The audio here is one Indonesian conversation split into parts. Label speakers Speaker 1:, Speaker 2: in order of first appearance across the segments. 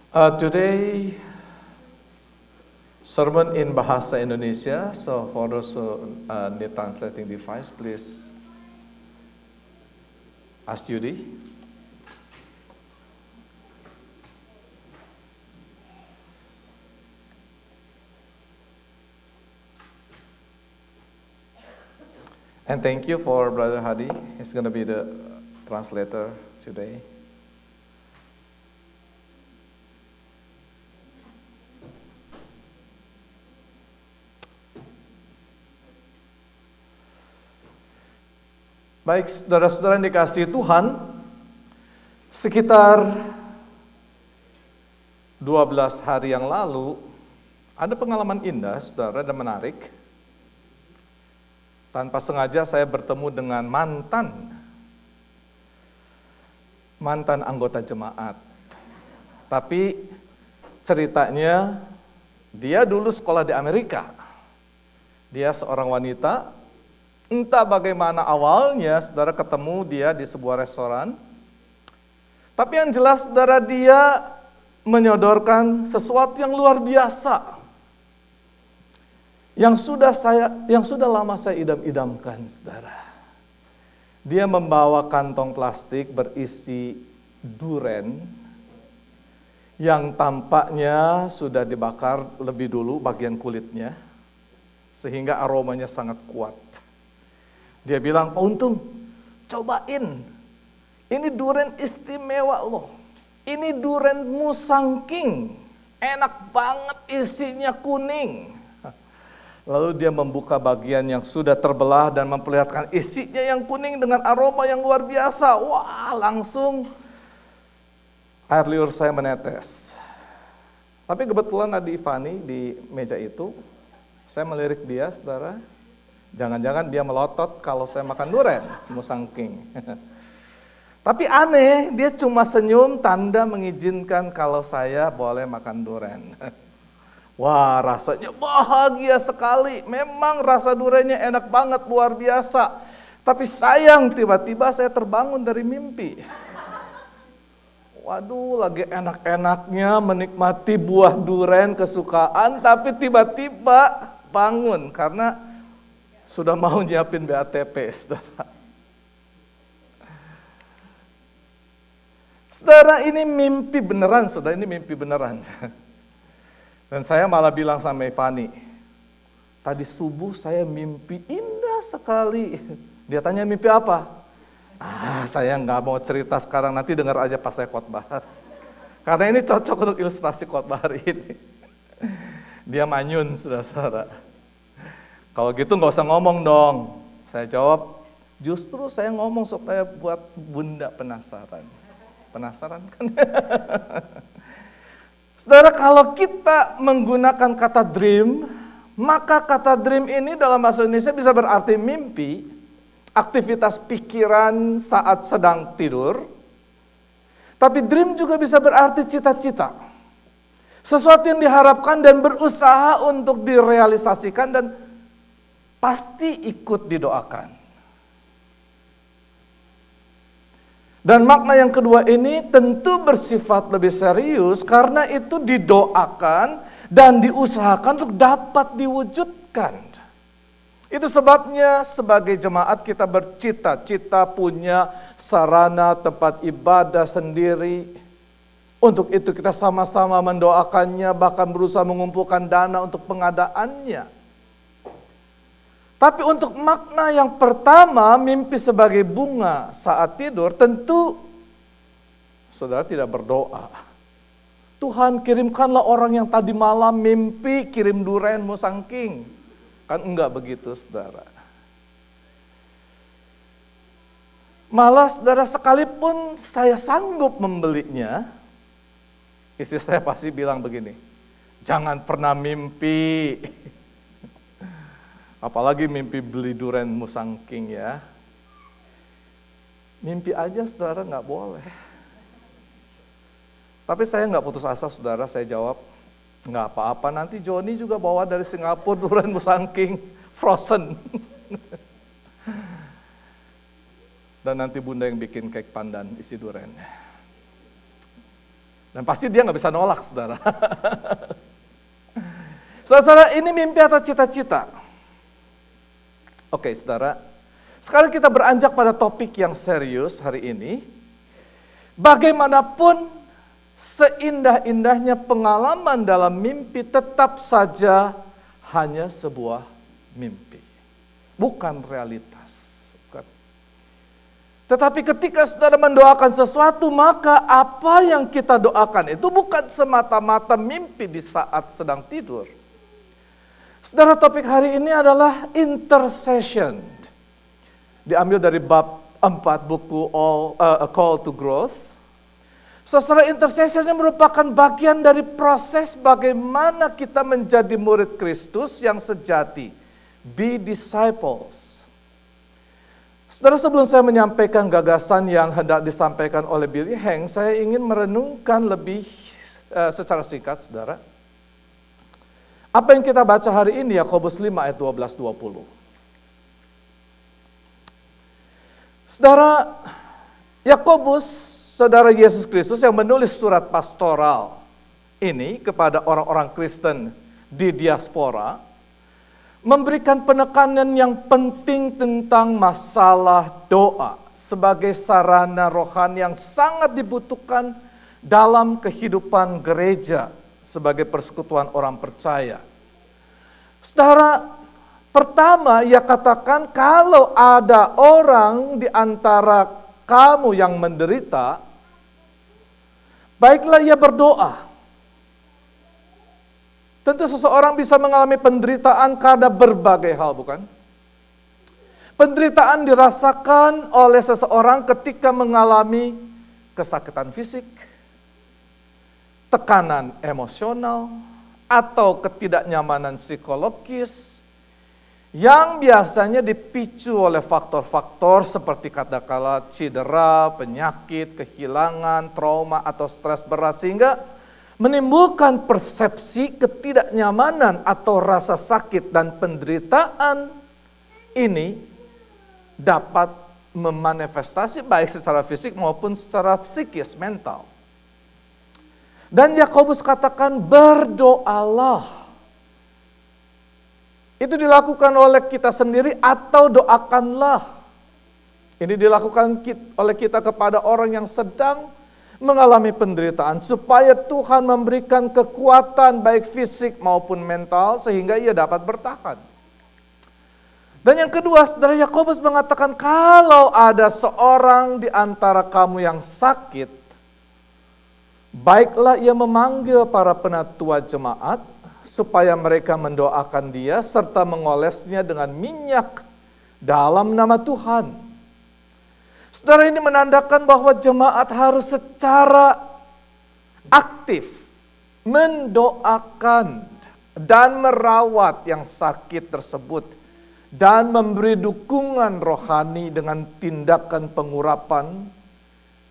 Speaker 1: Today, sermon in Bahasa Indonesia. So for those who need translating device, please ask Judy. And thank you for Brother Hadi. He's going to be the translator today. Baik, saudara-saudara yang dikasihi Tuhan, sekitar 12 hari yang lalu, ada pengalaman indah, saudara, dan menarik. Tanpa sengaja saya bertemu dengan mantan anggota jemaat. Tapi ceritanya, dia dulu sekolah di Amerika. Dia seorang wanita. Entah bagaimana awalnya saudara ketemu dia di sebuah restoran. Tapi yang jelas saudara, dia menyodorkan sesuatu yang luar biasa. Yang sudah lama saya idam-idamkan, saudara. Dia membawa kantong plastik berisi duren yang tampaknya sudah dibakar lebih dulu bagian kulitnya, sehingga aromanya sangat kuat. Dia bilang, Pak Untung, cobain. Ini duren istimewa loh. Ini duren Musang King. Enak banget, isinya kuning. Lalu dia membuka bagian yang sudah terbelah dan memperlihatkan isinya yang kuning dengan aroma yang luar biasa. Wah, langsung air liur saya menetes. Tapi kebetulan ada Ivani di meja itu. Saya melirik dia, saudara. Jangan-jangan dia melotot kalau saya makan duren, Musang King. Tapi aneh, dia cuma senyum tanda mengizinkan kalau saya boleh makan duren. Wah, rasanya bahagia sekali. Memang rasa durennya enak banget, luar biasa. Tapi sayang, tiba-tiba saya terbangun dari mimpi. Waduh, lagi enak-enaknya menikmati buah duren kesukaan, tapi tiba-tiba bangun karena sudah mau nyiapin BATP, saudara. Saudara, ini mimpi beneran, saudara, ini mimpi beneran. Dan saya malah bilang sama Ivani, tadi subuh saya mimpi indah sekali. Dia tanya mimpi apa? Saya nggak mau cerita sekarang, nanti dengar aja pas saya khotbah. Karena ini cocok untuk ilustrasi khotbah hari ini. Dia manyun, saudara-saudara. Kalau gitu nggak usah ngomong dong. Saya jawab, justru saya ngomong supaya buat Bunda penasaran. Penasaran kan? Saudara, kalau kita menggunakan kata dream, maka kata dream ini dalam bahasa Indonesia bisa berarti mimpi, aktivitas pikiran saat sedang tidur. Tapi dream juga bisa berarti cita-cita. Sesuatu yang diharapkan dan berusaha untuk direalisasikan dan pasti ikut didoakan. Dan makna yang kedua ini tentu bersifat lebih serius karena itu didoakan dan diusahakan untuk dapat diwujudkan. Itu sebabnya sebagai jemaat kita bercita-cita punya sarana tempat ibadah sendiri. Untuk itu kita sama-sama mendoakannya, bahkan berusaha mengumpulkan dana untuk pengadaannya. Tapi untuk makna yang pertama, mimpi sebagai bunga saat tidur, tentu saudara tidak berdoa. Tuhan, kirimkanlah orang yang tadi malam mimpi kirim duren Musang King. Kan enggak begitu, saudara. Malah saudara, sekalipun saya sanggup membelinya, istri saya pasti bilang begini, jangan pernah mimpi. Apalagi mimpi beli duren Musang King ya. Mimpi aja saudara, nggak boleh. Tapi saya nggak putus asa, saudara. Saya jawab, nggak apa-apa, nanti Joni juga bawa dari Singapura duren Musang King frozen. Dan nanti Bunda yang bikin cake pandan isi duren. Dan pasti dia nggak bisa nolak, saudara. Saudara, ini mimpi atau cita-cita? Oke, saudara. Sekarang kita beranjak pada topik yang serius hari ini. Bagaimanapun seindah-indahnya pengalaman dalam mimpi tetap saja hanya sebuah mimpi. Bukan realitas. Bukan. Tetapi ketika saudara mendoakan sesuatu, maka apa yang kita doakan itu bukan semata-mata mimpi di saat sedang tidur. Saudara, topik hari ini adalah intercession. Diambil dari bab 4 buku A Call to Growth. Saudara, intercession ini merupakan bagian dari proses bagaimana kita menjadi murid Kristus yang sejati. Be disciples. Saudara, sebelum saya menyampaikan gagasan yang hendak disampaikan oleh Billy Heng, saya ingin merenungkan lebih secara singkat, saudara. Apa yang kita baca hari ini, Yakobus 5 ayat 12-20. Saudara, Yakobus, saudara Yesus Kristus yang menulis surat pastoral ini kepada orang-orang Kristen di diaspora, memberikan penekanan yang penting tentang masalah doa sebagai sarana rohani yang sangat dibutuhkan dalam kehidupan gereja sebagai persekutuan orang percaya. Saudara, pertama ia katakan kalau ada orang di antara kamu yang menderita, baiklah ia berdoa. Tentu seseorang bisa mengalami penderitaan karena berbagai hal, bukan? Penderitaan dirasakan oleh seseorang ketika mengalami kesakitan fisik, tekanan emosional, atau ketidaknyamanan psikologis yang biasanya dipicu oleh faktor-faktor seperti katakanlah cedera, penyakit, kehilangan, trauma, atau stres berat, sehingga menimbulkan persepsi ketidaknyamanan atau rasa sakit, dan penderitaan ini dapat memanifestasi baik secara fisik maupun secara psikis, mental. Dan Yakobus katakan berdoalah. Itu dilakukan oleh kita sendiri atau doakanlah. Ini dilakukan oleh kita kepada orang yang sedang mengalami penderitaan supaya Tuhan memberikan kekuatan baik fisik maupun mental sehingga ia dapat bertahan. Dan yang kedua, saudara, Yakobus mengatakan kalau ada seorang di antara kamu yang sakit, baiklah ia memanggil para penatua jemaat supaya mereka mendoakan dia serta mengolesnya dengan minyak dalam nama Tuhan. Saudara, ini menandakan bahwa jemaat harus secara aktif mendoakan dan merawat yang sakit tersebut dan memberi dukungan rohani dengan tindakan pengurapan.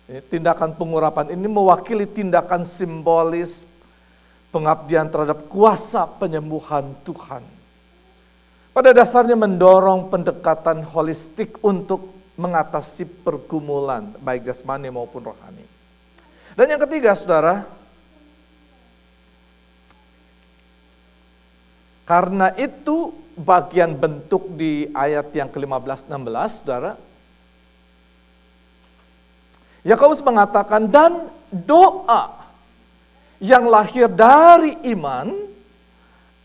Speaker 1: Tindakan pengurapan ini mewakili tindakan simbolis pengabdian terhadap kuasa penyembuhan Tuhan. Pada dasarnya mendorong pendekatan holistik untuk mengatasi pergumulan baik jasmani maupun rohani. Dan yang ketiga, saudara, karena itu bagian bentuk di ayat yang ke-15-16, saudara, Yakobus mengatakan, dan doa yang lahir dari iman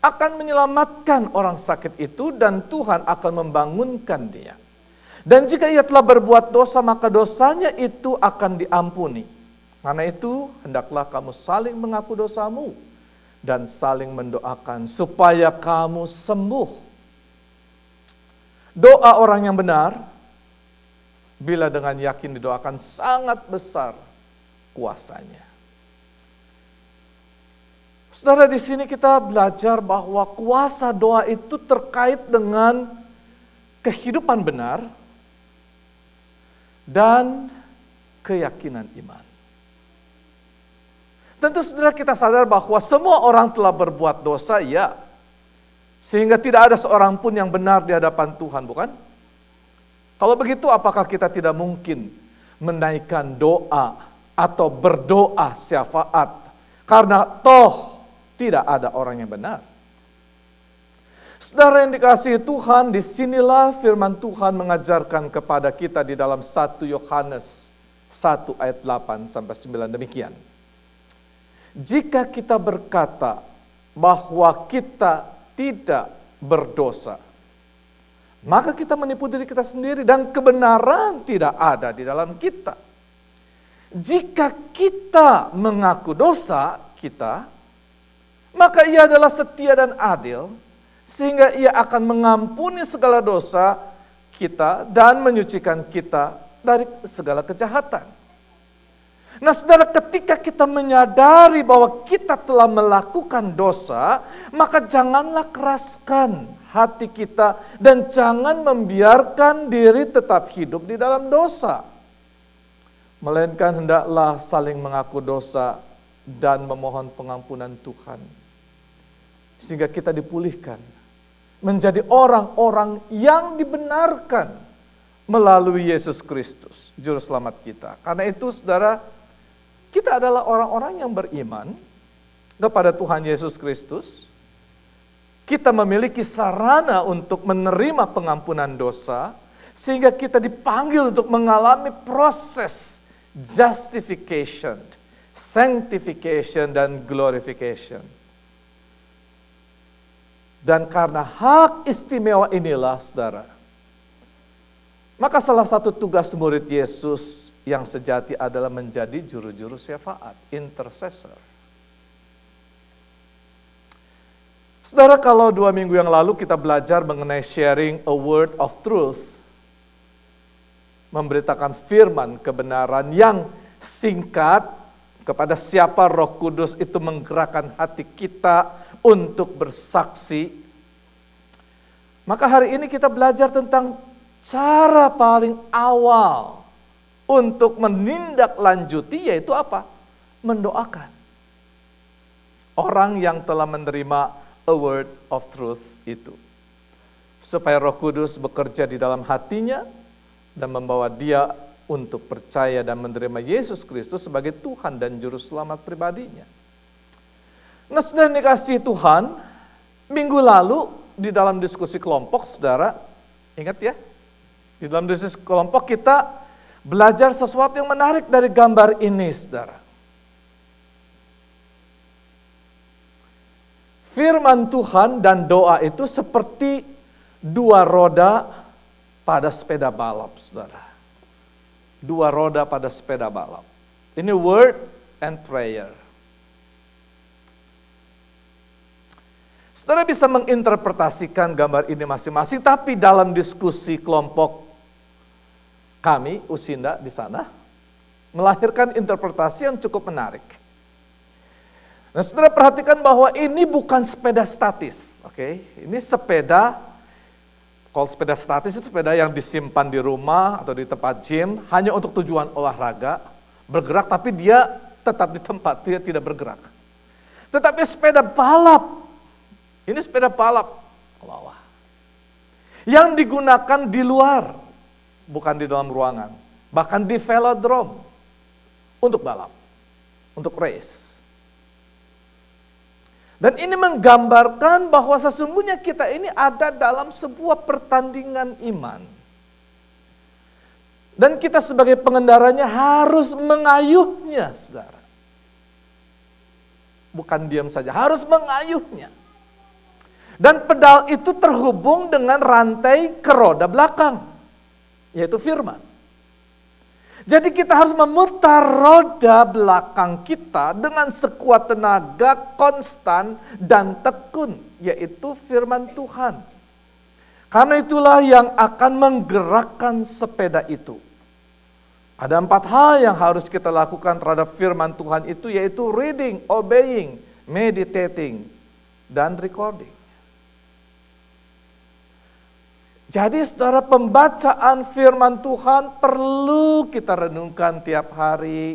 Speaker 1: akan menyelamatkan orang sakit itu dan Tuhan akan membangunkan dia. Dan jika ia telah berbuat dosa, maka dosanya itu akan diampuni. Karena itu, hendaklah kamu saling mengaku dosamu dan saling mendoakan supaya kamu sembuh. Doa orang yang benar, bila dengan yakin didoakan, sangat besar kuasanya. Saudara, di sini kita belajar bahwa kuasa doa itu terkait dengan kehidupan benar dan keyakinan iman. Tentu saudara, kita sadar bahwa semua orang telah berbuat dosa, ya. Sehingga tidak ada seorang pun yang benar di hadapan Tuhan, bukan? Kalau begitu, apakah kita tidak mungkin menaikkan doa atau berdoa syafaat, karena toh tidak ada orang yang benar. Saudara yang dikasihi Tuhan, disinilah firman Tuhan mengajarkan kepada kita di dalam 1 Yohanes 1 ayat 8 sampai 9 demikian. Jika kita berkata bahwa kita tidak berdosa, maka kita menipu diri kita sendiri dan kebenaran tidak ada di dalam kita. Jika kita mengaku dosa kita, maka Ia adalah setia dan adil, sehingga Ia akan mengampuni segala dosa kita dan menyucikan kita dari segala kejahatan. Nah saudara, ketika kita menyadari bahwa kita telah melakukan dosa, maka janganlah keraskan hati kita dan jangan membiarkan diri tetap hidup di dalam dosa. Melainkan hendaklah saling mengaku dosa dan memohon pengampunan Tuhan, sehingga kita dipulihkan menjadi orang-orang yang dibenarkan melalui Yesus Kristus, Juru Selamat kita. Karena itu saudara, kita adalah orang-orang yang beriman kepada Tuhan Yesus Kristus. Kita memiliki sarana untuk menerima pengampunan dosa, sehingga kita dipanggil untuk mengalami proses justification, sanctification, dan glorification. Dan karena hak istimewa inilah, saudara, maka salah satu tugas murid Yesus yang sejati adalah menjadi juru-juru syafaat, intercessor. Saudara, kalau 2 minggu yang lalu kita belajar mengenai sharing a word of truth, memberitakan firman kebenaran yang singkat kepada siapa Roh Kudus itu menggerakkan hati kita untuk bersaksi. Maka hari ini kita belajar tentang cara paling awal untuk menindaklanjuti, yaitu apa? Mendoakan orang yang telah menerima a word of truth itu, supaya Roh Kudus bekerja di dalam hatinya dan membawa dia untuk percaya dan menerima Yesus Kristus sebagai Tuhan dan Juru Selamat pribadinya. Nah, saudara dikasihi Tuhan, minggu lalu di dalam diskusi kelompok, saudara, ingat ya, di dalam diskusi kelompok kita belajar sesuatu yang menarik dari gambar ini, saudara. Firman Tuhan dan doa itu seperti 2 roda pada sepeda balap, saudara. 2 roda pada sepeda balap. Ini word and prayer. Saudara bisa menginterpretasikan gambar ini masing-masing, tapi dalam diskusi kelompok kami, Usinda di sana, melahirkan interpretasi yang cukup menarik. Nah, saudara perhatikan bahwa ini bukan sepeda statis, oke? Ini sepeda, kalau sepeda statis itu sepeda yang disimpan di rumah atau di tempat gym, hanya untuk tujuan olahraga, bergerak tapi dia tetap di tempat, dia tidak bergerak. Tetapi sepeda balap, ini sepeda balap yang digunakan di luar, bukan di dalam ruangan, bahkan di velodrome untuk balap, untuk race. Dan ini menggambarkan bahwa sesungguhnya kita ini ada dalam sebuah pertandingan iman. Dan kita sebagai pengendaranya harus mengayuhnya, saudara. Bukan diam saja, harus mengayuhnya. Dan pedal itu terhubung dengan rantai ke roda belakang, yaitu firman. Jadi kita harus memutar roda belakang kita dengan sekuat tenaga, konstan dan tekun, yaitu firman Tuhan. Karena itulah yang akan menggerakkan sepeda itu. Ada 4 hal yang harus kita lakukan terhadap firman Tuhan itu, yaitu reading, obeying, meditating, dan recording. Jadi saudara, pembacaan firman Tuhan perlu kita renungkan tiap hari.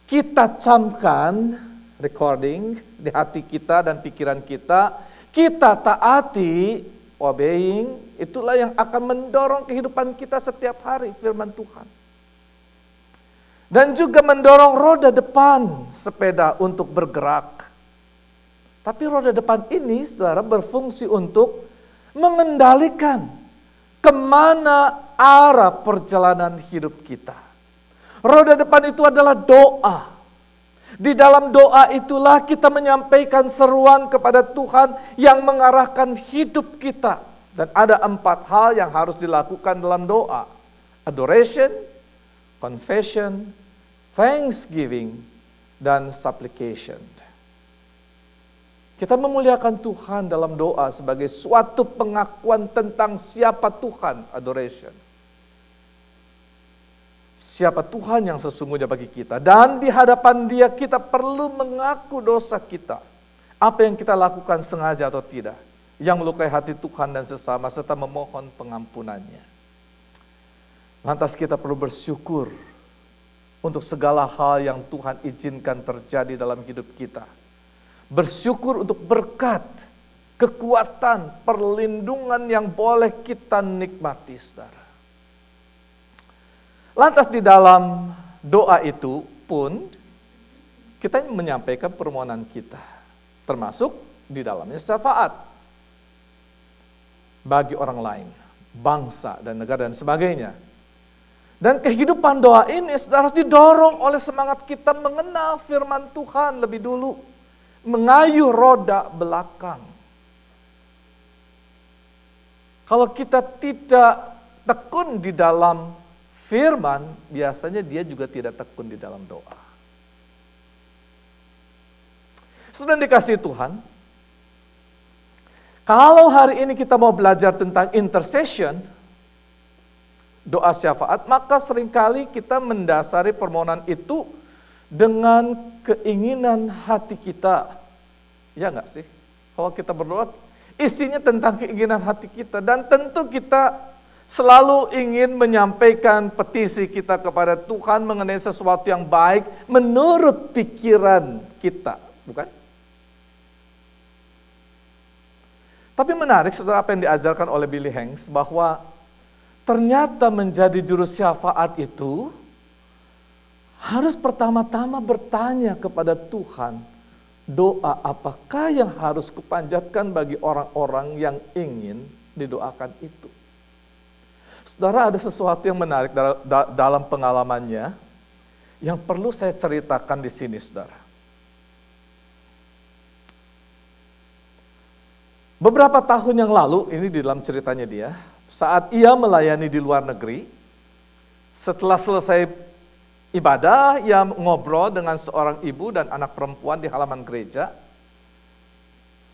Speaker 1: Kita camkan, recording, di hati kita dan pikiran kita. Kita taati, obeying, itulah yang akan mendorong kehidupan kita setiap hari, firman Tuhan. dan juga mendorong roda depan sepeda untuk bergerak. Tapi roda depan ini, saudara, berfungsi untuk mengendalikan kemana arah perjalanan hidup kita. Roda depan itu adalah doa. Di dalam doa itulah kita menyampaikan seruan kepada Tuhan yang mengarahkan hidup kita. Dan ada 4 hal yang harus dilakukan dalam doa. Adoration, confession, thanksgiving, dan supplication. Kita memuliakan Tuhan dalam doa sebagai suatu pengakuan tentang siapa Tuhan, adoration. Siapa Tuhan yang sesungguhnya bagi kita. Dan di hadapan Dia kita perlu mengaku dosa kita. Apa yang kita lakukan sengaja atau tidak. Yang melukai hati Tuhan dan sesama serta memohon pengampunannya. Lantas kita perlu bersyukur untuk segala hal yang Tuhan izinkan terjadi dalam hidup kita. Bersyukur untuk berkat, kekuatan, perlindungan yang boleh kita nikmati, saudara. Lantas di dalam doa itu pun kita menyampaikan permohonan kita. Termasuk di dalamnya syafaat bagi orang lain, bangsa dan negara dan sebagainya. Dan kehidupan doa ini harus didorong oleh semangat kita mengenal firman Tuhan lebih dulu. Mengayuh roda belakang. Kalau kita tidak tekun di dalam firman, biasanya dia juga tidak tekun di dalam doa. Sudah dikasih Tuhan, kalau hari ini kita mau belajar tentang intercession, doa syafaat, maka seringkali kita mendasari permohonan itu dengan keinginan hati kita. Ya enggak sih? Kalau kita berdoa, isinya tentang keinginan hati kita. Dan tentu kita selalu ingin menyampaikan petisi kita kepada Tuhan mengenai sesuatu yang baik menurut pikiran kita, bukan? Tapi menarik, saudara, apa yang diajarkan oleh Billy Hanks, bahwa ternyata menjadi juru syafaat itu harus pertama-tama bertanya kepada Tuhan, doa apakah yang harus kupanjatkan bagi orang-orang yang ingin didoakan itu. Saudara, ada sesuatu yang menarik dalam pengalamannya yang perlu saya ceritakan di sini, saudara. Beberapa tahun yang lalu, ini di dalam ceritanya dia, saat ia melayani di luar negeri, setelah selesai ibadah, ia ngobrol dengan seorang ibu dan anak perempuan di halaman gereja.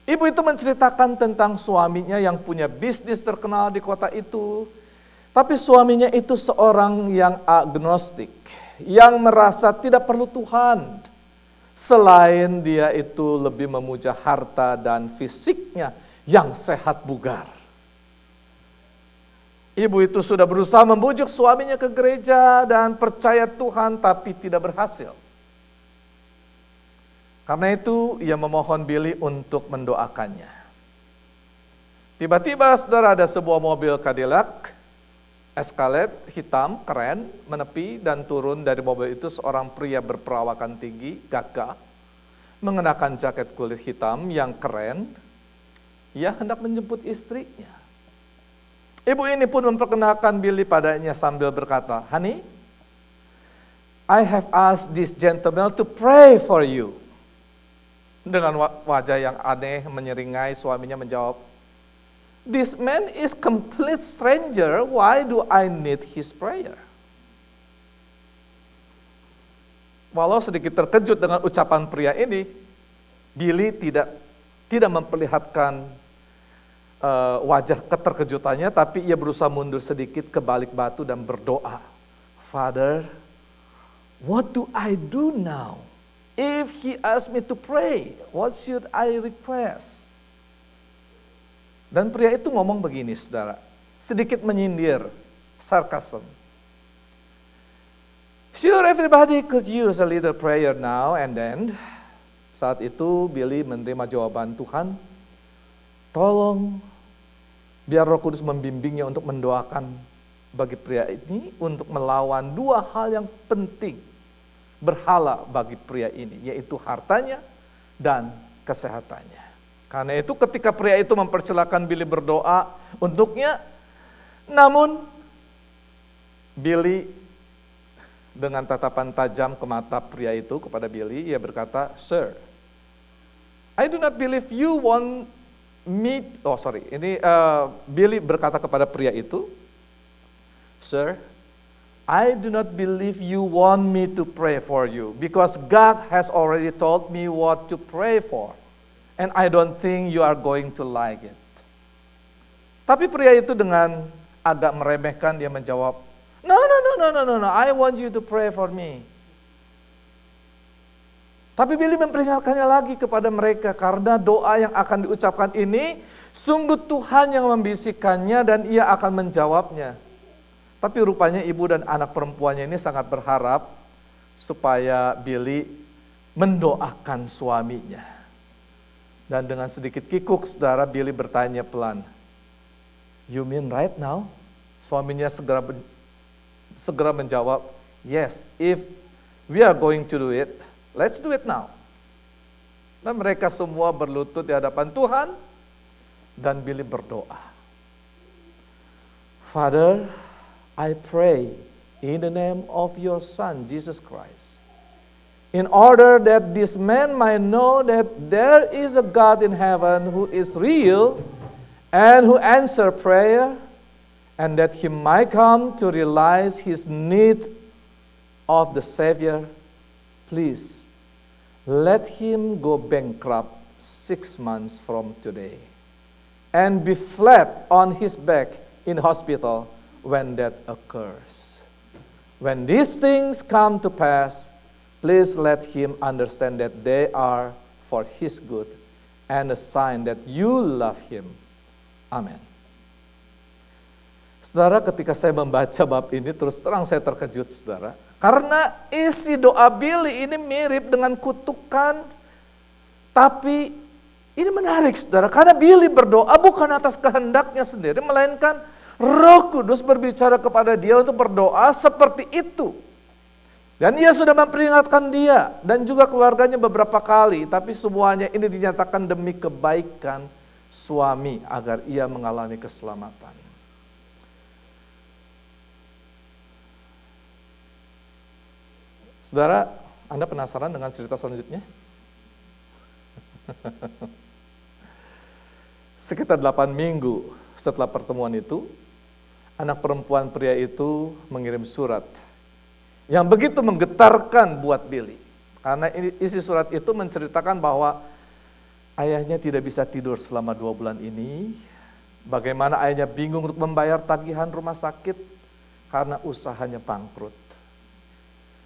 Speaker 1: Ibu itu menceritakan tentang suaminya yang punya bisnis terkenal di kota itu. Tapi suaminya itu seorang yang agnostik, yang merasa tidak perlu Tuhan. Selain dia itu lebih memuja harta dan fisiknya yang sehat bugar. Ibu itu sudah berusaha membujuk suaminya ke gereja dan percaya Tuhan, tapi tidak berhasil. Karena itu ia memohon Billy untuk mendoakannya. Tiba-tiba, saudara, ada sebuah mobil Cadillac Escalade hitam, keren, menepi dan turun dari mobil itu seorang pria berperawakan tinggi, gagah, mengenakan jaket kulit hitam yang keren. Ia hendak menjemput istrinya. Ibu ini pun memperkenalkan Billy padanya sambil berkata, "Honey, I have asked this gentleman to pray for you." Dengan wajah yang aneh menyeringai, suaminya menjawab, "This man is complete stranger, why do I need his prayer?" Walau sedikit terkejut dengan ucapan pria ini, Billy tidak memperlihatkan wajah keterkejutannya, tapi ia berusaha mundur sedikit ke balik batu dan berdoa, "Father, what do I do now? If he asks me to pray, what should I request?" Dan pria itu ngomong begini, saudara, sedikit menyindir, sarkasm. "Sure, everybody could use a little prayer now and then." Saat itu Billy menerima jawaban Tuhan, "Tolong biar Roh Kudus membimbingnya untuk mendoakan bagi pria ini untuk melawan 2 hal yang penting berhala bagi pria ini, yaitu hartanya dan kesehatannya. Karena itu ketika pria itu mempersilahkan Billy berdoa untuknya, namun Billy dengan tatapan tajam ke mata pria itu kepada Billy, ia berkata, "Sir, I do not believe you want me," Billy berkata kepada pria itu, "Sir, I do not believe you want me to pray for you because God has already told me what to pray for. And I don't think you are going to like it." Tapi pria itu dengan agak meremehkan dia menjawab, No, I want you to pray for me. Tapi Billy memperingatkannya lagi kepada mereka karena doa yang akan diucapkan ini sungguh Tuhan yang membisikkannya dan ia akan menjawabnya. Tapi rupanya ibu dan anak perempuannya ini sangat berharap supaya Billy mendoakan suaminya. Dan dengan sedikit kikuk, saudara, Billy bertanya pelan, "You mean right now?" Suaminya segera menjawab, "Yes, if we are going to do it, let's do it now." Dan mereka semua berlutut di hadapan Tuhan dan Billy berdoa. "Father, I pray in the name of your Son, Jesus Christ, in order that this man might know that there is a God in heaven who is real and who answers prayer, and that he might come to realize his need of the Savior. Please, let him go bankrupt 6 months from today and be flat on his back in hospital when that occurs. When these things come to pass, please let him understand that they are for his good and a sign that you love him. Amen." Saudara, ketika saya membaca bab ini, terus terang saya terkejut, saudara. Karena isi doa Billy ini mirip dengan kutukan, tapi ini menarik, saudara. Karena Billy berdoa bukan atas kehendaknya sendiri, melainkan Roh Kudus berbicara kepada dia untuk berdoa seperti itu. Dan ia sudah memperingatkan dia dan juga keluarganya beberapa kali, tapi semuanya ini dinyatakan demi kebaikan suami agar ia mengalami keselamatan. Saudara, Anda penasaran dengan cerita selanjutnya? Sekitar 8 minggu setelah pertemuan itu, anak perempuan pria itu mengirim surat yang begitu menggetarkan buat Billy. Karena isi surat itu menceritakan bahwa ayahnya tidak bisa tidur selama 2 bulan ini. Bagaimana ayahnya bingung untuk membayar tagihan rumah sakit karena usahanya bangkrut.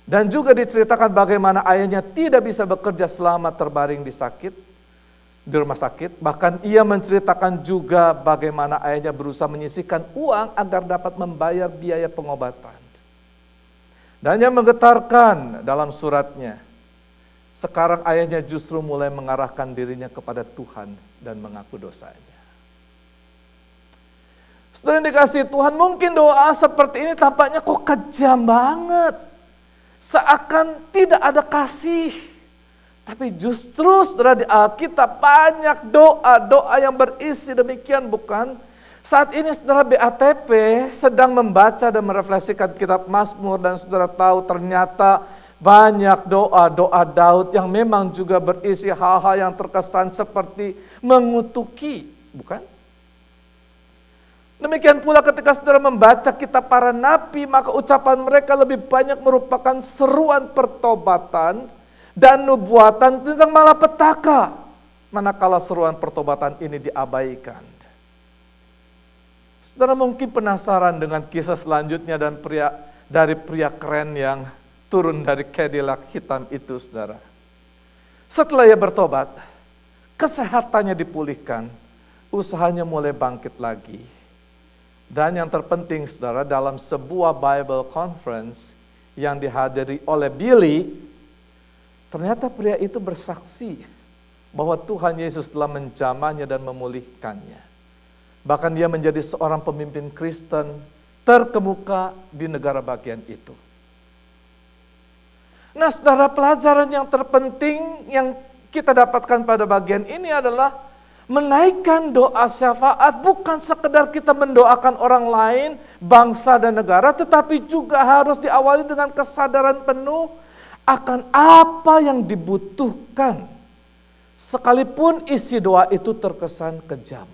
Speaker 1: Dan juga diceritakan bagaimana ayahnya tidak bisa bekerja selama terbaring di rumah sakit. Bahkan ia menceritakan juga bagaimana ayahnya berusaha menyisihkan uang agar dapat membayar biaya pengobatan. Dan yang menggetarkan dalam suratnya, sekarang ayahnya justru mulai mengarahkan dirinya kepada Tuhan dan mengaku dosanya. Saudara yang dikasihi Tuhan, mungkin doa seperti ini tampaknya kok kejam banget. Seakan tidak ada kasih. Tapi justru saudara di Alkitab banyak doa-doa yang berisi demikian, bukan? Saat ini saudara BATP sedang membaca dan merefleksikan kitab Mazmur dan saudara tahu ternyata banyak doa-doa Daud yang memang juga berisi hal-hal yang terkesan seperti mengutuki, bukan? Demikian pula ketika saudara membaca kitab para nabi, maka ucapan mereka lebih banyak merupakan seruan pertobatan dan nubuatan tentang malapetaka, manakala seruan pertobatan ini diabaikan. Saudara mungkin penasaran dengan kisah selanjutnya dan pria keren yang turun dari Cadillac hitam itu, saudara. Setelah ia bertobat, kesehatannya dipulihkan, usahanya mulai bangkit lagi. Dan yang terpenting, saudara, dalam sebuah Bible Conference yang dihadiri oleh Billy, ternyata pria itu bersaksi bahwa Tuhan Yesus telah menjamahnya dan memulihkannya. Bahkan dia menjadi seorang pemimpin Kristen terkemuka di negara bagian itu. Nah, saudara, pelajaran yang terpenting yang kita dapatkan pada bagian ini adalah menaikkan doa syafaat bukan sekedar kita mendoakan orang lain, bangsa dan negara, tetapi juga harus diawali dengan kesadaran penuh akan apa yang dibutuhkan. Sekalipun isi doa itu terkesan kejam,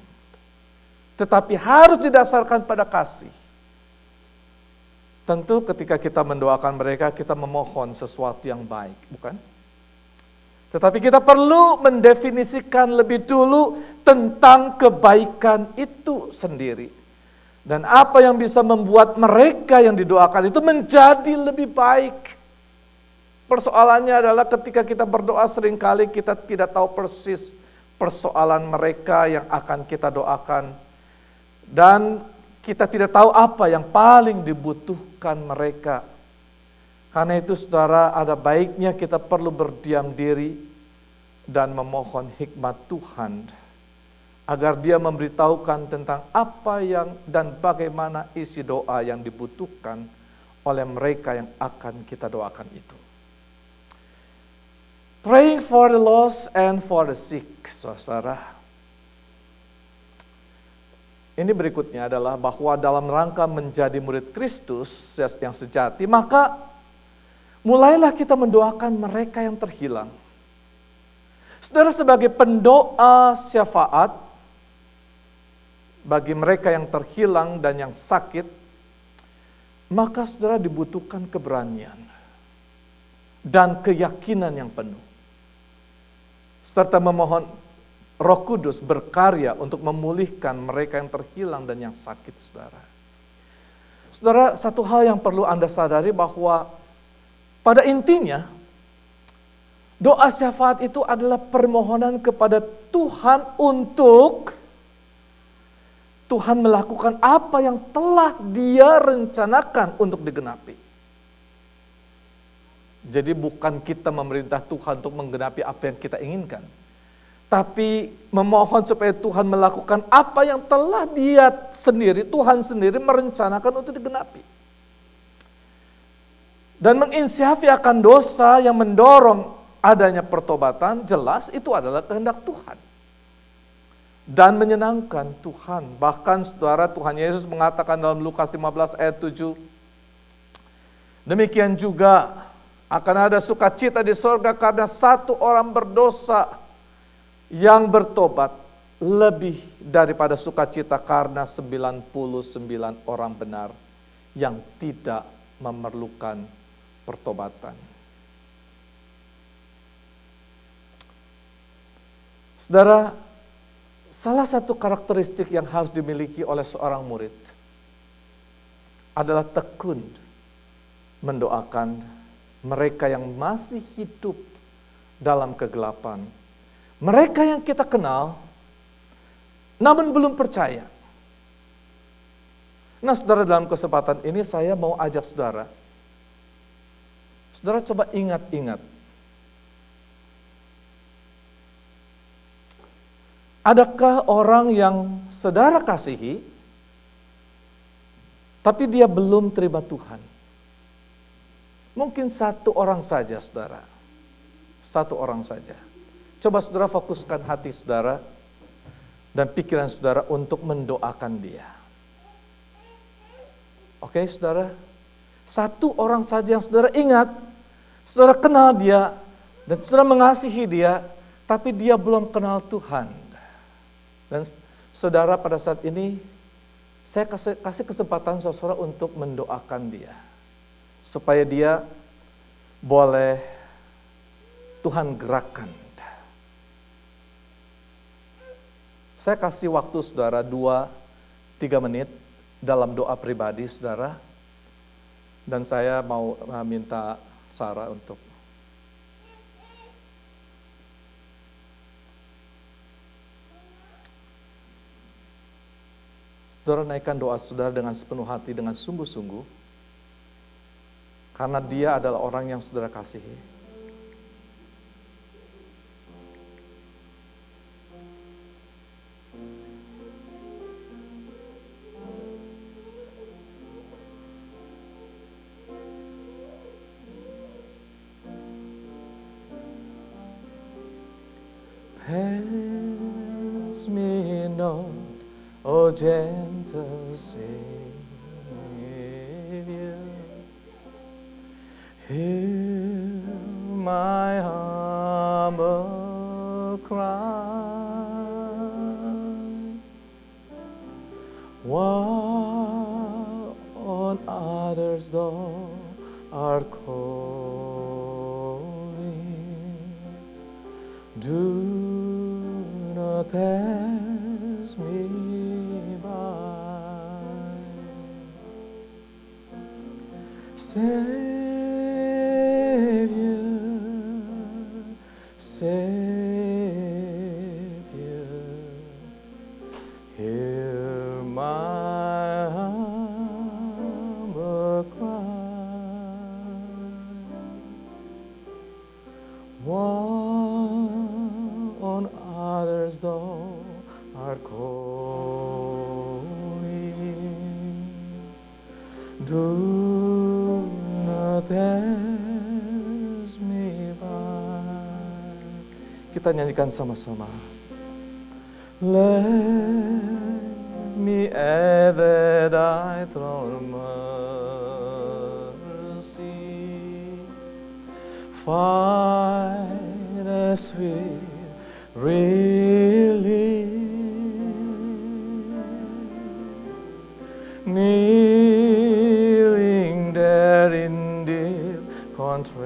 Speaker 1: tetapi harus didasarkan pada kasih. Tentu ketika kita mendoakan mereka, kita memohon sesuatu yang baik, bukan? Tetapi kita perlu mendefinisikan lebih dulu tentang kebaikan itu sendiri. Dan apa yang bisa membuat mereka yang didoakan itu menjadi lebih baik. Persoalannya adalah ketika kita berdoa seringkali kita tidak tahu persis persoalan mereka yang akan kita doakan. Dan kita tidak tahu apa yang paling dibutuhkan mereka. Karena itu saudara, ada baiknya kita perlu berdiam diri dan memohon hikmat Tuhan agar Dia memberitahukan tentang apa yang dan bagaimana isi doa yang dibutuhkan oleh mereka yang akan kita doakan itu. Praying for the lost and for the sick, saudara. Ini berikutnya adalah bahwa dalam rangka menjadi murid Kristus yang sejati, maka mulailah kita mendoakan mereka yang terhilang. Saudara, sebagai pendoa syafaat bagi mereka yang terhilang dan yang sakit, maka saudara dibutuhkan keberanian dan keyakinan yang penuh. Serta memohon Roh Kudus berkarya untuk memulihkan mereka yang terhilang dan yang sakit, saudara. Saudara, satu hal yang perlu Anda sadari bahwa pada intinya, doa syafaat itu adalah permohonan kepada Tuhan untuk Tuhan melakukan apa yang telah Dia rencanakan untuk digenapi. Jadi bukan kita memerintah Tuhan untuk menggenapi apa yang kita inginkan, tapi memohon supaya Tuhan melakukan apa yang telah Dia sendiri, Tuhan sendiri merencanakan untuk digenapi. Dan menginsiafi akan dosa yang mendorong adanya pertobatan, jelas itu adalah kehendak Tuhan. Dan menyenangkan Tuhan. Bahkan saudara, Tuhan Yesus mengatakan dalam Lukas 15 ayat 7, demikian juga akan ada sukacita di sorga karena satu orang berdosa yang bertobat lebih daripada sukacita karena 99 orang benar yang tidak memerlukan pertobatan. Saudara, salah satu karakteristik yang harus dimiliki oleh seorang murid adalah tekun mendoakan mereka yang masih hidup dalam kegelapan. Mereka yang kita kenal, namun belum percaya. Nah saudara, dalam kesempatan ini saya mau ajak saudara. Saudara coba ingat-ingat. Adakah orang yang saudara kasihi, tapi dia belum terima Tuhan? Mungkin satu orang saja, saudara. Satu orang saja. Coba saudara fokuskan hati saudara dan pikiran saudara untuk mendoakan dia. Oke, saudara? Satu orang saja yang saudara ingat, saudara kenal dia, dan saudara mengasihi dia, tapi dia belum kenal Tuhan. Dan saudara pada saat ini, saya kasih kesempatan saudara untuk mendoakan dia. Supaya dia boleh Tuhan gerakkan. Saya kasih waktu saudara 2-3 menit dalam doa pribadi saudara. Dan saya mau minta Sarah untuk saudara naikkan doa saudara dengan sepenuh hati, dengan sungguh-sungguh. Karena dia adalah orang yang saudara kasihi. Pass me not, O gentle Savior. Hear my humble cry, while on others thou art calling. Do not pass me by. Savior, hear my humble cry, while on others thou art calling. Do not pass me by. Kita nyanyikan sama-sama. Let me at thy throne mercy, find a sweet relief, kneeling there in deep contrition,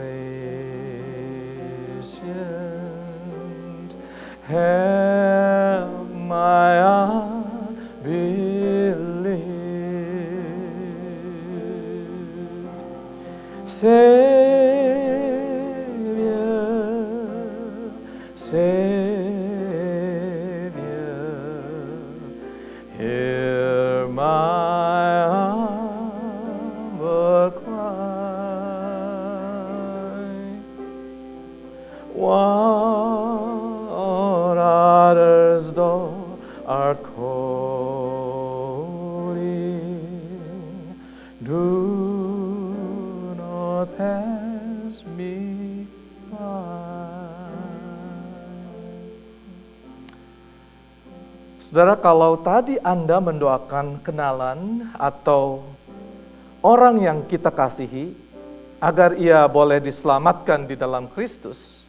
Speaker 1: help my unbelief. Savior, hear my humble cry, while others thou art calling. Do not pass me by. Saudara, kalau tadi Anda mendoakan kenalan atau orang yang kita kasihi agar ia boleh diselamatkan di dalam Kristus,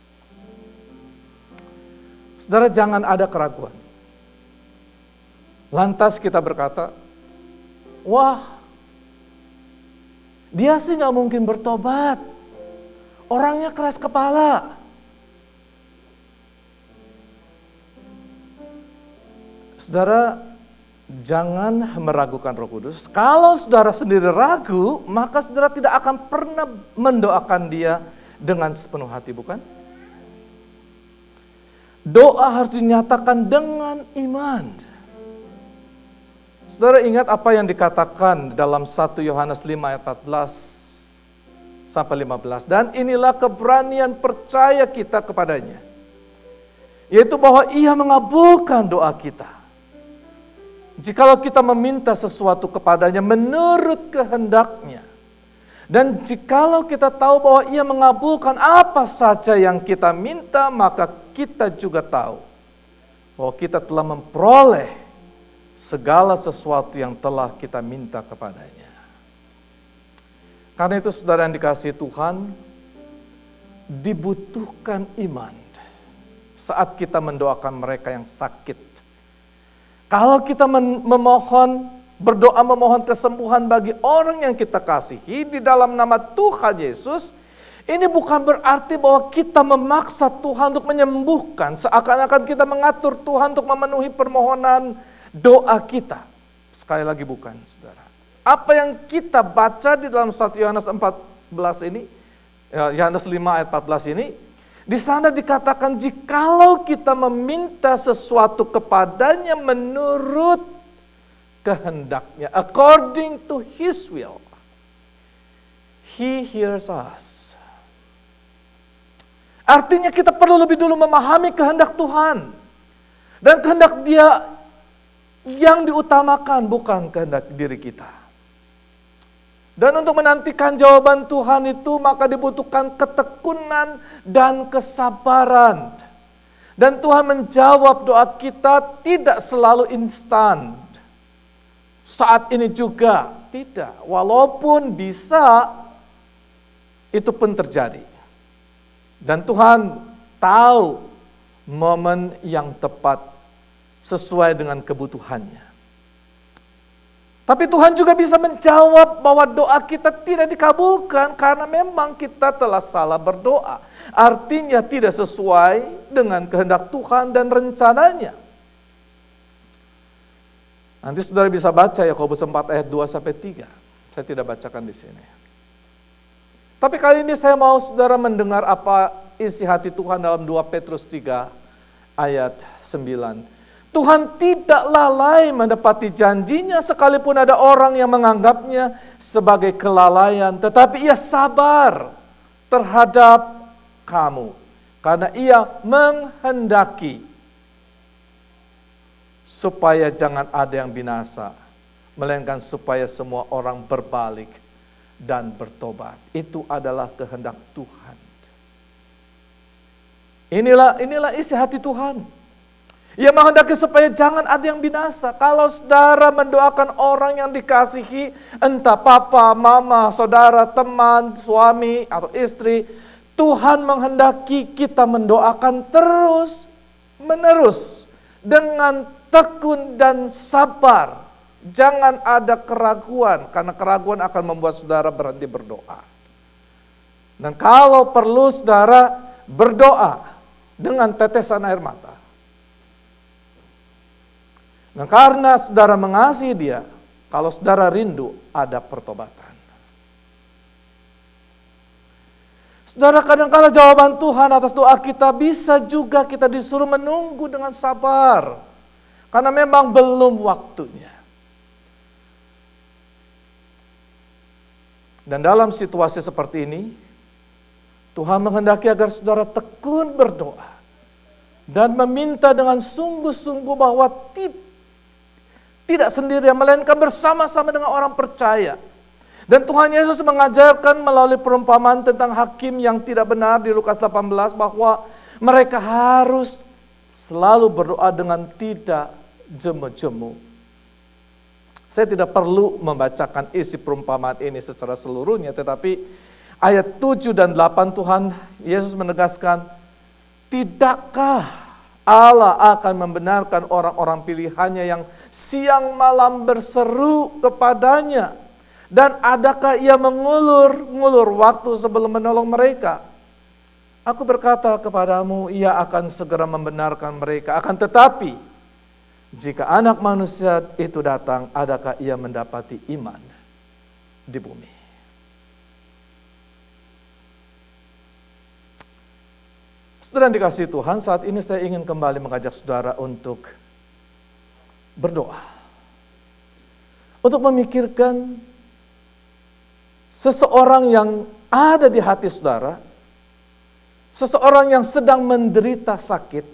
Speaker 1: saudara, jangan ada keraguan. Lantas kita berkata, wah, dia sih gak mungkin bertobat. Orangnya keras kepala. Saudara, jangan meragukan Roh Kudus. Kalau saudara sendiri ragu, maka saudara tidak akan pernah mendoakan dia dengan sepenuh hati, bukan? Doa harus dinyatakan dengan iman. Saudara ingat apa yang dikatakan dalam 1 Yohanes 5 ayat 14 sampai 15. Dan inilah keberanian percaya kita kepadanya, yaitu bahwa ia mengabulkan doa kita. Jikalau kita meminta sesuatu kepadanya menurut kehendaknya. Dan jikalau kita tahu bahwa ia mengabulkan apa saja yang kita minta, maka kita juga tahu bahwa kita telah memperoleh segala sesuatu yang telah kita minta kepadanya. Karena itu saudara yang dikasihi Tuhan, dibutuhkan iman saat kita mendoakan mereka yang sakit. Kalau kita berdoa memohon kesembuhan bagi orang yang kita kasihi di dalam nama Tuhan Yesus, ini bukan berarti bahwa kita memaksa Tuhan untuk menyembuhkan, seakan-akan kita mengatur Tuhan untuk memenuhi permohonan doa kita. Sekali lagi bukan, saudara. Apa yang kita baca di dalam 1 Yohanes 14 ini, Yohanes 5 ayat 14 ini, di sana dikatakan jikalau kita meminta sesuatu kepadanya menurut kehendaknya, according to His will, He hears us. Artinya kita perlu lebih dulu memahami kehendak Tuhan. Dan kehendak Dia yang diutamakan, bukan kehendak diri kita. Dan untuk menantikan jawaban Tuhan itu, maka dibutuhkan ketekunan dan kesabaran. Dan Tuhan menjawab doa kita tidak selalu instan. Saat ini juga tidak. Walaupun bisa, itu pun terjadi. Dan Tuhan tahu momen yang tepat sesuai dengan kebutuhannya. Tapi Tuhan juga bisa menjawab bahwa doa kita tidak dikabulkan karena memang kita telah salah berdoa. Artinya tidak sesuai dengan kehendak Tuhan dan rencananya. Nanti saudara bisa baca Yakobus 4 ayat 2-3. Saya tidak bacakan di sini. Tapi kali ini saya mau saudara mendengar apa isi hati Tuhan dalam 2 Petrus 3 ayat 9. Tuhan tidak lalai menepati janjinya sekalipun ada orang yang menganggapnya sebagai kelalaian. Tetapi ia sabar terhadap kamu. Karena ia menghendaki supaya jangan ada yang binasa. Melainkan supaya semua orang berbalik dan bertobat. Itu adalah kehendak Tuhan. Inilah isi hati Tuhan. Ia menghendaki supaya jangan ada yang binasa. Kalau saudara mendoakan orang yang dikasihi, entah papa, mama, saudara, teman, suami, atau istri, Tuhan menghendaki kita mendoakan terus menerus dengan tekun dan sabar. Jangan ada keraguan, karena keraguan akan membuat saudara berhenti berdoa. Dan kalau perlu saudara berdoa dengan tetesan air mata. Nah, karena saudara mengasihi dia, kalau saudara rindu, ada pertobatan. Saudara, kadang-kala jawaban Tuhan atas doa kita bisa juga kita disuruh menunggu dengan sabar. Karena memang belum waktunya. Dan dalam situasi seperti ini, Tuhan menghendaki agar saudara tekun berdoa. Dan meminta dengan sungguh-sungguh bahwa tidak sendirian, melainkan bersama-sama dengan orang percaya. Dan Tuhan Yesus mengajarkan melalui perumpamaan tentang hakim yang tidak benar di Lukas 18 bahwa mereka harus selalu berdoa dengan tidak jemu-jemu. Saya tidak perlu membacakan isi perumpamaan ini secara seluruhnya, tetapi ayat 7 dan 8 Tuhan Yesus menegaskan, tidakkah Allah akan membenarkan orang-orang pilihannya yang siang malam berseru kepadanya. Dan adakah ia mengulur waktu sebelum menolong mereka? Aku berkata kepadamu, ia akan segera membenarkan mereka. Akan tetapi, jika anak manusia itu datang, adakah ia mendapati iman di bumi? Saudara yang dikasihi Tuhan, saat ini saya ingin kembali mengajak saudara untuk berdoa. Untuk memikirkan seseorang yang ada di hati saudara, seseorang yang sedang menderita sakit,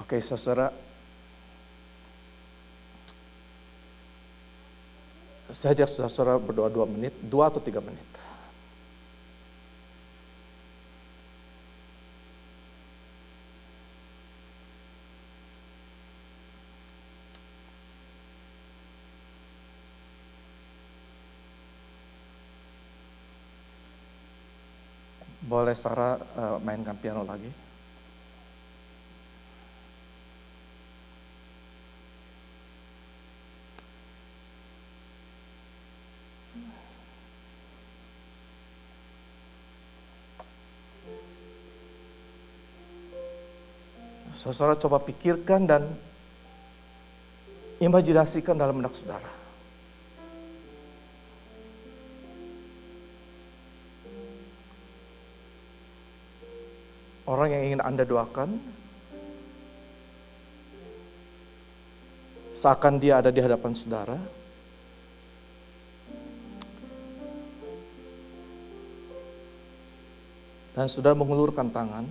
Speaker 1: Oke, saudara, saya ajak saudara berdoa 2 menit, 2 atau 3 menit. Boleh Sarah mainkan piano lagi? Saudara coba pikirkan dan imajinasikan dalam benak saudara. Orang yang ingin Anda doakan, seakan dia ada di hadapan saudara, dan saudara mengulurkan tangan,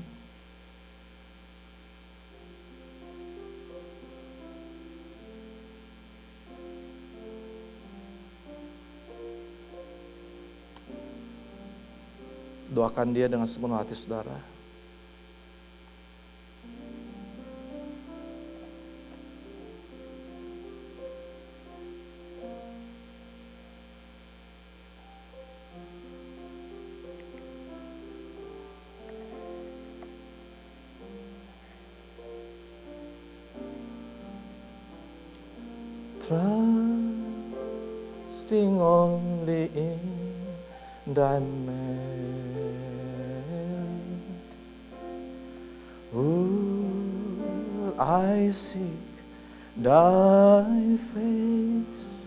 Speaker 1: doakan dia dengan sepenuh hati saudara. Trusting only in thy merit, will I seek thy face.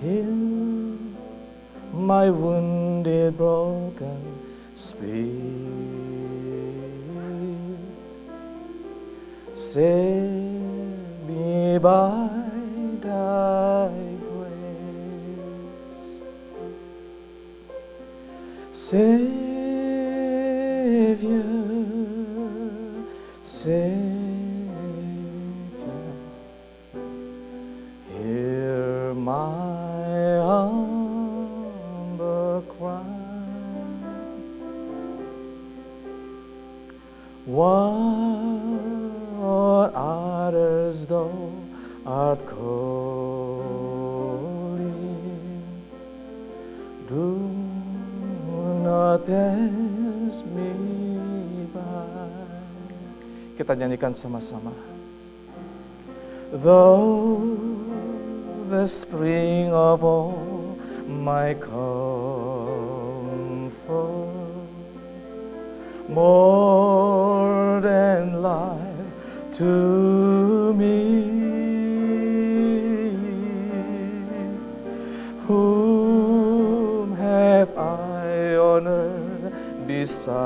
Speaker 1: Heal my wounded, broken spirit. Save me by thy grace. Savior, Savior, hear my humble cry. What others thou art calling, do not pass me by. Kita nyanyikan sama-sama. Though the spring of all my comfort, more than life to me, whom have I on earth beside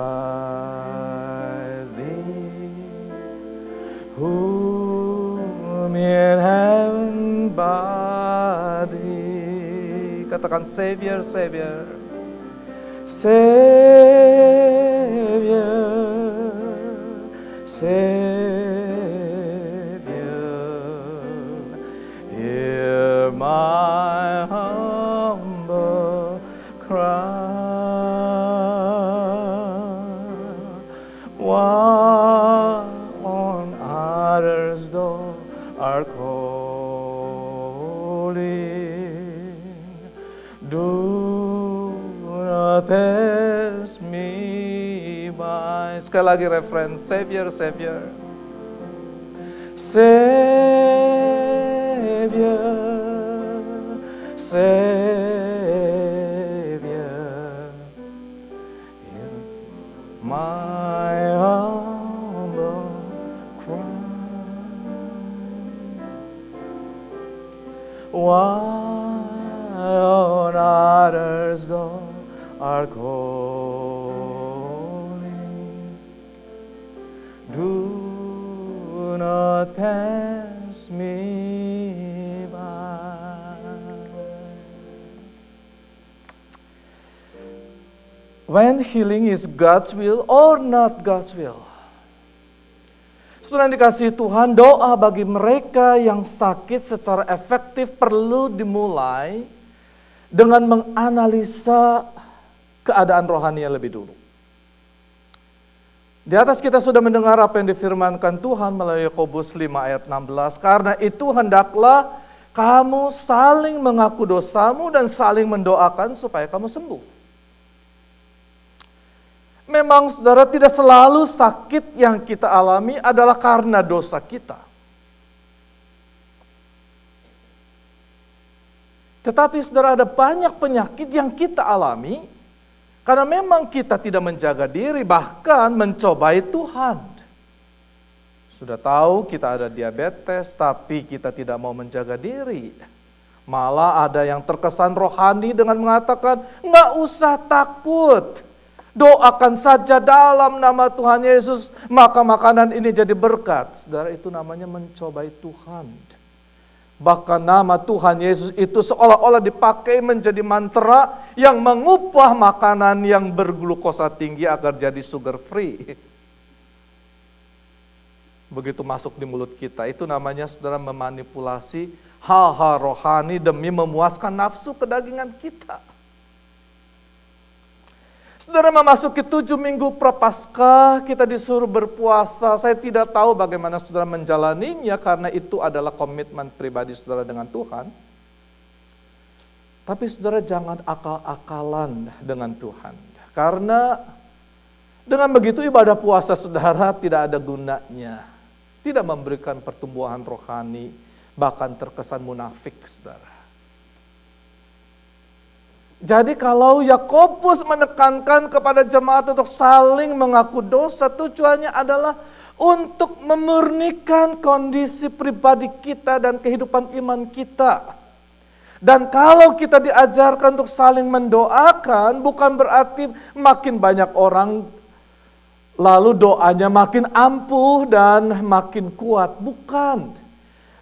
Speaker 1: thee, whom in heaven but thee. Katakan Savior, Savior, Savior, Savior, hear my humble cry. What on others thou art calling, do not pass me by. Sekali lagi referen, Savior, Savior, Savior, Savior, hear my humble cry. Why on others thou art calling, do not pass me by. When healing is God's will or not God's will? Saudara yang dikasihi Tuhan, doa bagi mereka yang sakit secara efektif perlu dimulai dengan menganalisa keadaan rohani lebih dulu. Di atas kita sudah mendengar apa yang difirmankan Tuhan melalui Yakobus 5 ayat 16. Karena itu hendaklah kamu saling mengaku dosamu dan saling mendoakan supaya kamu sembuh. Memang saudara, tidak selalu sakit yang kita alami adalah karena dosa kita. Tetapi saudara, ada banyak penyakit yang kita alami Karena memang kita tidak menjaga diri, bahkan mencobai Tuhan. Sudah tahu kita ada diabetes, tapi kita tidak mau menjaga diri. Malah ada yang terkesan rohani dengan mengatakan, nggak usah takut. Doakan saja dalam nama Tuhan Yesus, maka makanan ini jadi berkat. Saudara, itu namanya mencobai Tuhan. Bahkan nama Tuhan Yesus itu seolah-olah dipakai menjadi mantra yang mengubah makanan yang berglukosa tinggi agar jadi sugar free. Begitu masuk di mulut kita, itu namanya saudara memanipulasi hal-hal rohani demi memuaskan nafsu kedagingan kita. Saudara, memasuki 7 minggu Prapaskah, kita disuruh berpuasa. Saya tidak tahu bagaimana saudara menjalaninya karena itu adalah komitmen pribadi saudara dengan Tuhan. Tapi saudara jangan akal-akalan dengan Tuhan. Karena dengan begitu ibadah puasa saudara tidak ada gunanya. Tidak memberikan pertumbuhan rohani, bahkan terkesan munafik saudara. Jadi kalau Yakobus menekankan kepada jemaat untuk saling mengaku dosa, tujuannya adalah untuk memurnikan kondisi pribadi kita dan kehidupan iman kita. Dan kalau kita diajarkan untuk saling mendoakan, bukan berarti makin banyak orang lalu doanya makin ampuh dan makin kuat, bukan.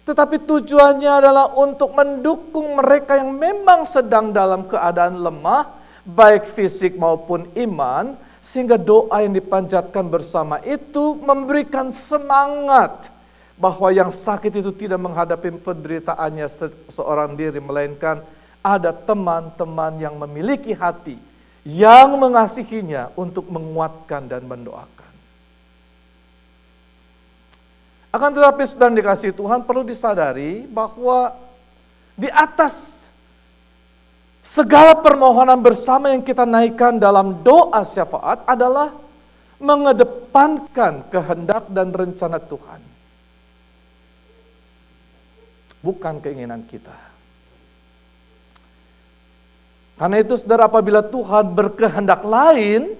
Speaker 1: Tetapi tujuannya adalah untuk mendukung mereka yang memang sedang dalam keadaan lemah, baik fisik maupun iman, sehingga doa yang dipanjatkan bersama itu memberikan semangat bahwa yang sakit itu tidak menghadapi penderitaannya seorang diri, melainkan ada teman-teman yang memiliki hati, yang mengasihinya untuk menguatkan dan mendoakan. Akan tetapi saudara dikasihi Tuhan, perlu disadari bahwa di atas segala permohonan bersama yang kita naikkan dalam doa syafaat adalah mengedepankan kehendak dan rencana Tuhan. Bukan keinginan kita. Karena itu saudara, apabila Tuhan berkehendak lain,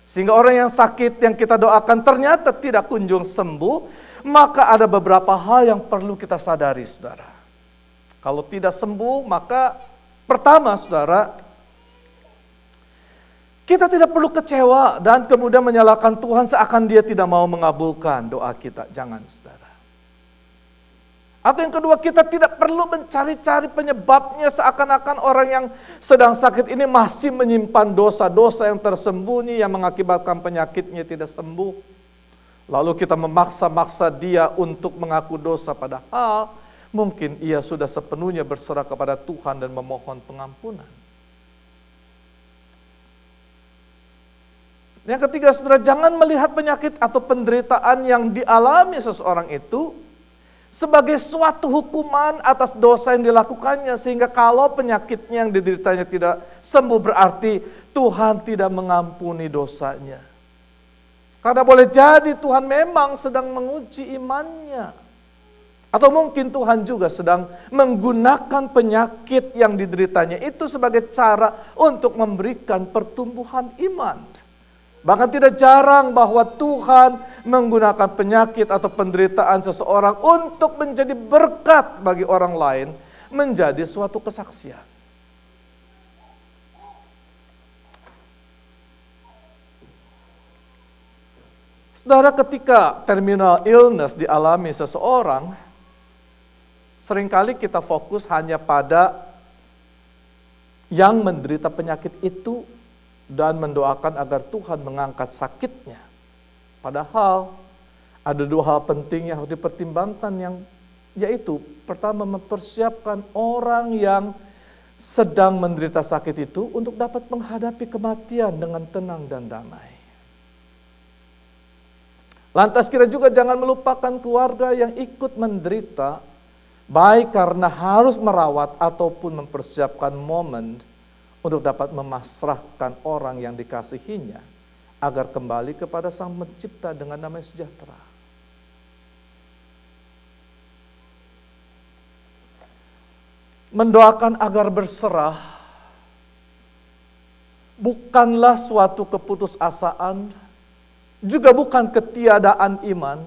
Speaker 1: sehingga orang yang sakit yang kita doakan ternyata tidak kunjung sembuh, maka ada beberapa hal yang perlu kita sadari saudara. Kalau tidak sembuh, maka pertama saudara, kita tidak perlu kecewa dan kemudian menyalahkan Tuhan seakan Dia tidak mau mengabulkan doa kita. Jangan saudara. Atau yang kedua, kita tidak perlu mencari-cari penyebabnya seakan-akan orang yang sedang sakit ini masih menyimpan dosa-dosa yang tersembunyi yang mengakibatkan penyakitnya tidak sembuh. Lalu kita memaksa-maksa dia untuk mengaku dosa, padahal mungkin ia sudah sepenuhnya berserah kepada Tuhan dan memohon pengampunan. Yang ketiga, saudara, jangan melihat penyakit atau penderitaan yang dialami seseorang itu sebagai suatu hukuman atas dosa yang dilakukannya, sehingga kalau penyakitnya yang dideritanya tidak sembuh berarti Tuhan tidak mengampuni dosanya. Karena boleh jadi Tuhan memang sedang menguji imannya. Atau mungkin Tuhan juga sedang menggunakan penyakit yang dideritanya itu sebagai cara untuk memberikan pertumbuhan iman. Bahkan tidak jarang bahwa Tuhan menggunakan penyakit atau penderitaan seseorang untuk menjadi berkat bagi orang lain, menjadi suatu kesaksian. Saudara, ketika terminal illness dialami seseorang, seringkali kita fokus hanya pada yang menderita penyakit itu dan mendoakan agar Tuhan mengangkat sakitnya. Padahal ada dua hal penting yang harus dipertimbangkan, yaitu pertama, mempersiapkan orang yang sedang menderita sakit itu untuk dapat menghadapi kematian dengan tenang dan damai. Lantas kita juga jangan melupakan keluarga yang ikut menderita, baik karena harus merawat ataupun mempersiapkan momen untuk dapat memasrahkan orang yang dikasihinya agar kembali kepada Sang Pencipta dengan damai sejahtera. Mendoakan agar berserah bukanlah suatu keputusasaan, juga bukan ketiadaan iman,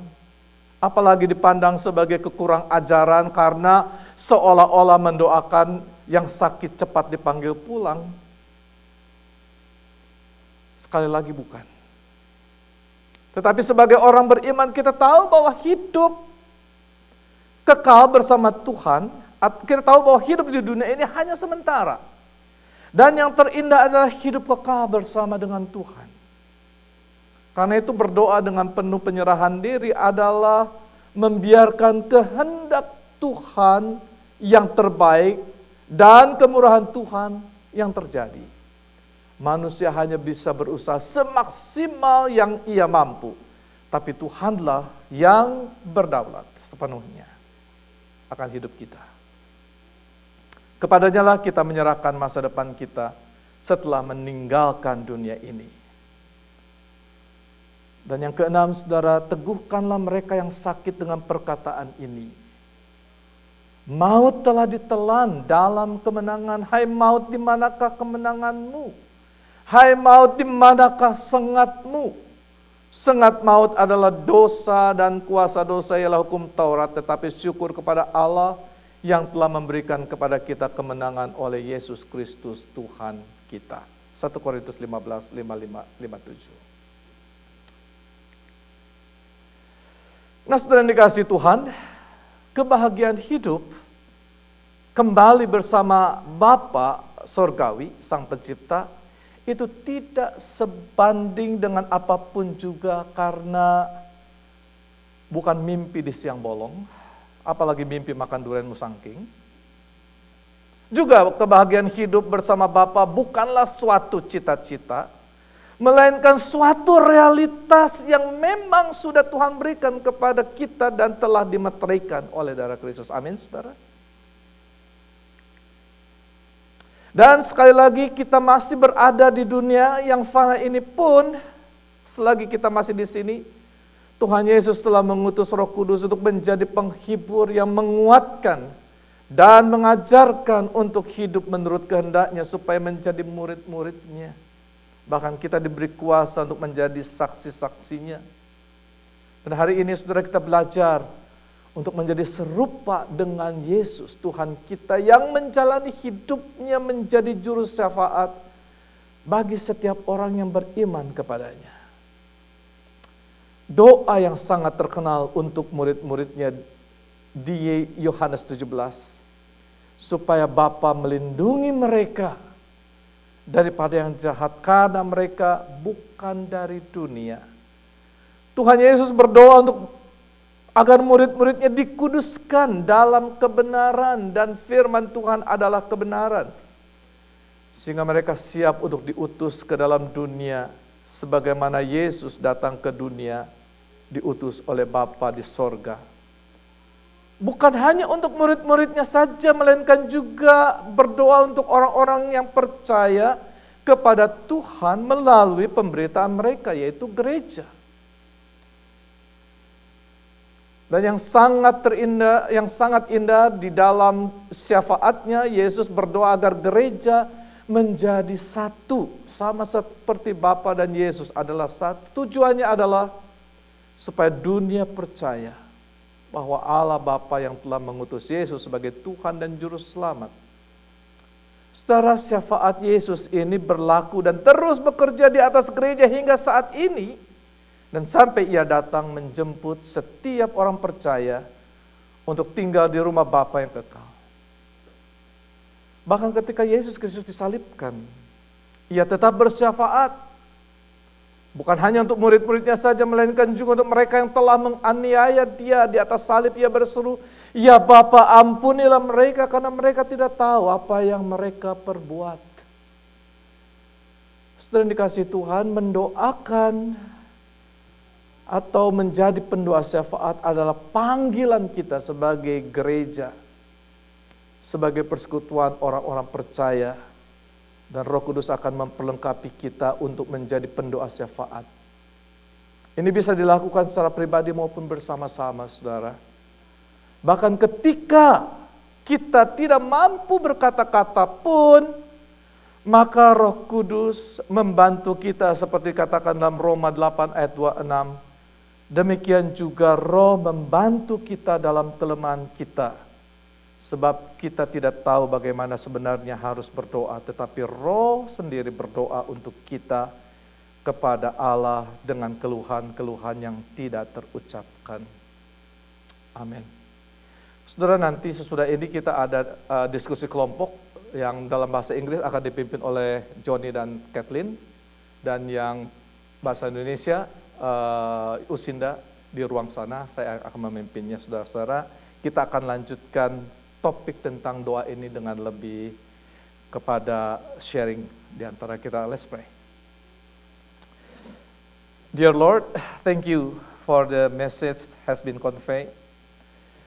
Speaker 1: apalagi dipandang sebagai kekurang ajaran karena seolah-olah mendoakan yang sakit cepat dipanggil pulang. Sekali lagi bukan. Tetapi sebagai orang beriman kita tahu bahwa hidup kekal bersama Tuhan, kita tahu bahwa hidup di dunia ini hanya sementara. Dan yang terindah adalah hidup kekal bersama dengan Tuhan. Karena itu berdoa dengan penuh penyerahan diri adalah membiarkan kehendak Tuhan yang terbaik dan kemurahan Tuhan yang terjadi. Manusia hanya bisa berusaha semaksimal yang ia mampu. Tapi Tuhanlah yang berdaulat sepenuhnya akan hidup kita. Kepadanya lah kita menyerahkan masa depan kita setelah meninggalkan dunia ini. Dan yang keenam, saudara, teguhkanlah mereka yang sakit dengan perkataan ini. Maut telah ditelan dalam kemenangan. Hai maut, di manakah kemenanganmu? Hai maut, di manakah sengatmu? Sengat maut adalah dosa dan kuasa dosa ialah hukum Taurat. Tetapi syukur kepada Allah yang telah memberikan kepada kita kemenangan oleh Yesus Kristus Tuhan kita. 1 Korintus 15, 57. Nah, saudara yang dikasihi Tuhan, kebahagiaan hidup kembali bersama Bapa Sorgawi, Sang Pencipta, itu tidak sebanding dengan apapun juga karena bukan mimpi di siang bolong, apalagi mimpi makan durian musangking. Juga kebahagiaan hidup bersama Bapa bukanlah suatu cita-cita, melainkan suatu realitas yang memang sudah Tuhan berikan kepada kita dan telah dimeteraikan oleh darah Kristus. Amin, saudara. Dan sekali lagi kita masih berada di dunia yang fana ini pun, selagi kita masih di sini, Tuhan Yesus telah mengutus Roh Kudus untuk menjadi penghibur yang menguatkan dan mengajarkan untuk hidup menurut kehendak-Nya supaya menjadi murid-murid-Nya. Bahkan kita diberi kuasa untuk menjadi saksi-saksinya. Dan hari ini saudara kita belajar untuk menjadi serupa dengan Yesus Tuhan kita yang menjalani hidupnya menjadi juru syafaat bagi setiap orang yang beriman kepadanya. Doa yang sangat terkenal untuk murid-muridnya di Yohanes 17, supaya Bapa melindungi mereka daripada yang jahat, karena mereka bukan dari dunia. Tuhan Yesus berdoa agar murid-muridnya dikuduskan dalam kebenaran, dan firman Tuhan adalah kebenaran, sehingga mereka siap untuk diutus ke dalam dunia sebagaimana Yesus datang ke dunia diutus oleh Bapa di sorga. Bukan hanya untuk murid-muridnya saja, melainkan juga berdoa untuk orang-orang yang percaya kepada Tuhan melalui pemberitaan mereka, yaitu gereja. Dan yang sangat indah di dalam syafaatnya, Yesus berdoa agar gereja menjadi satu, sama seperti Bapa dan Yesus adalah satu. Tujuannya adalah supaya dunia percaya bahwa Allah Bapa yang telah mengutus Yesus sebagai Tuhan dan Juru Selamat. Saudara, syafaat Yesus ini berlaku dan terus bekerja di atas gereja hingga saat ini, dan sampai Ia datang menjemput setiap orang percaya untuk tinggal di rumah Bapa yang kekal. Bahkan ketika Yesus Kristus disalibkan, Ia tetap bersyafaat. Bukan hanya untuk murid-muridnya saja, melainkan juga untuk mereka yang telah menganiaya Dia di atas salib. Ia berseru, "Ya Bapa, ampunilah mereka karena mereka tidak tahu apa yang mereka perbuat." Saudara yang dikasihi Tuhan, mendoakan atau menjadi pendoa syafaat adalah panggilan kita sebagai gereja, sebagai persekutuan orang-orang percaya. Dan Roh Kudus akan memperlengkapi kita untuk menjadi pendoa syafaat. Ini bisa dilakukan secara pribadi maupun bersama-sama, saudara. Bahkan ketika kita tidak mampu berkata-kata pun, Maka Roh Kudus membantu kita seperti katakan dalam Roma 8 ayat 26. Demikian juga Roh membantu kita dalam kelemahan kita. Sebab kita tidak tahu bagaimana sebenarnya harus berdoa, tetapi Roh sendiri berdoa untuk kita kepada Allah dengan keluhan-keluhan yang tidak terucapkan. Amin. Saudara, nanti sesudah ini kita ada diskusi kelompok yang dalam bahasa Inggris akan dipimpin oleh Johnny dan Kathleen, dan yang bahasa Indonesia Usinda di ruang sana, saya akan memimpinnya. Saudara-saudara, kita akan lanjutkan topik tentang doa ini dengan lebih kepada sharing di antara kita. Let's pray. Dear Lord, thank you for the message has been conveyed.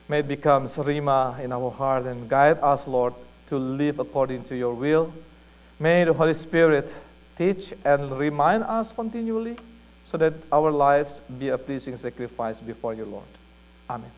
Speaker 1: May it become rhema in our heart and guide us, Lord, to live according to your will. May the Holy Spirit teach and remind us continually so that our lives be a pleasing sacrifice before you, Lord. Amen.